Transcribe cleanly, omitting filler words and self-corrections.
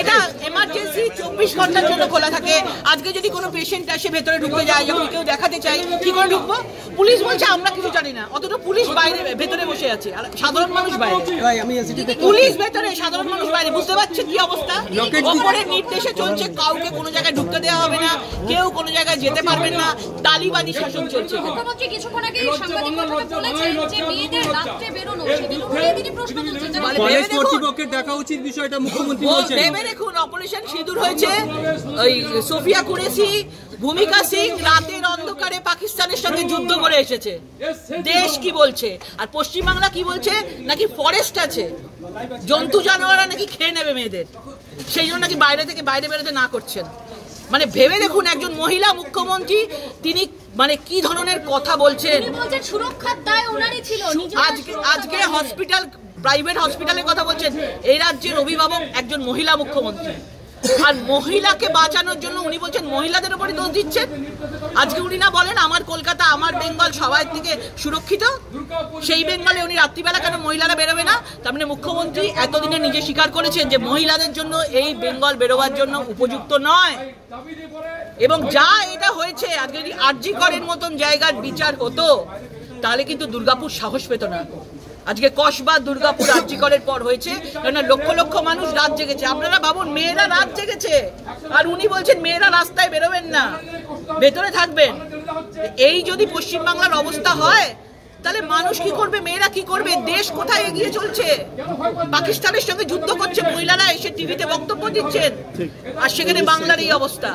এটা এমার্জেন্সি 24 ঘন্টার জন্য খোলা থাকে। আজকে যদি কোনো পেশেন্ট আসে ভেতরে ঢুকে যায়, যখন কেউ দেখাতে চাই, কি করে ঢুকবো? পুলিশ বলছে আমরা কিছু জানি না, অথচ পুলিশ বাইরে ভেতরে বসে আছে আর সাধারণ মানুষ বাইরে। পুলিশ ভেতরে, সাধারণ মানুষ বাইরে। বুঝতে পারছেন কি অবস্থা? ওপরের নির্দেশে চলছে, কাউকে কোনো জায়গায় ঢুকতে দেওয়া হবে না, কেউ কোনো জায়গায় যেতে পারবেন না, তালিবানি শাসন চলছে। মুখ্যমন্ত্রী কিছুক্ষণ আগে সাংবাদিকদের বলেছেন যে মেয়েদের রাতে বেরোনো, সেদিনও তিনি প্রশ্ন তুলছেন কলেজ কর্তৃপক্ষের দেখা উচিত বিষয়টা মুখ্যমন্ত্রী বলছেন। ভেবে দেখুন, অপারেশন সিঁদুর হয়েছে, ওই সোফিয়া কুরেশি, ভূমিকা সিং রাতের অন্ধকারে পাকিস্তানের সঙ্গে যুদ্ধ করে এসেছে। দেশ কি বলছে? আর পশ্চিমবাংলা কি বলছে? নাকি ফরেস্ট আছে, জন্তু জানোয়াররা নাকি খেয়ে নেবে মেয়েদের, সেই জন্য নাকি বাইরে থেকে বাইরে বেরোতে না করছেন। মানে ভেবে দেখুন, একজন মহিলা মুখ্যমন্ত্রী, তিনি মানে কি ধরনের কথা বলছেন। সুরক্ষার দায় ওনারই ছিল। আজকে হসপিটাল, প্রাইভেট হসপিটালের কথা বলছেন। এই রাজ্যের অভিভাবক একজন মহিলা মুখ্যমন্ত্রী, আর মহিলাকে বাঁচানোর জন্য উনি বলছেন মহিলাদের উপরই দোষ দিচ্ছেন। আজকে উনি না বলেন আমার কলকাতা, আমার বেঙ্গল সবার থেকে সুরক্ষিত, সেই বেঙ্গলে উনি রাত্রিবেলা কেন মহিলারা বেরোবে না? তার মানে মুখ্যমন্ত্রী এতদিনে নিজে স্বীকার করেছেন যে মহিলাদের জন্য এই বেঙ্গল বেরোবার জন্য উপযুক্ত নয়। এবং যা এটা হয়েছে, আজকে যদি আরজি করের মতন জায়গার বিচার হতো, তাহলে কিন্তু দুর্গাপুর সাহস পেত না। আজকে কসবা, দুর্গাপুর আরজি করের পর হয়েছে, কারণ লক্ষ লক্ষ মানুষ রাত জেগেছে। আপনারা ভাবুন, মেয়েরা রাত জেগেছে, আর উনি বলছেন মেয়েরা রাস্তায় বেরোবেন না, ভেতরে থাকবেন। এই যদি পশ্চিমবাংলার অবস্থা হয়, তাহলে মানুষ কি করবে, মেয়েরা কি করবে? দেশ কোথায় এগিয়ে চলছে? পাকিস্তানের সঙ্গে যুদ্ধ করছে, মহিলারা এসে টিভিতে বক্তব্য দিচ্ছেন, আর সেখানে বাংলার এই অবস্থা।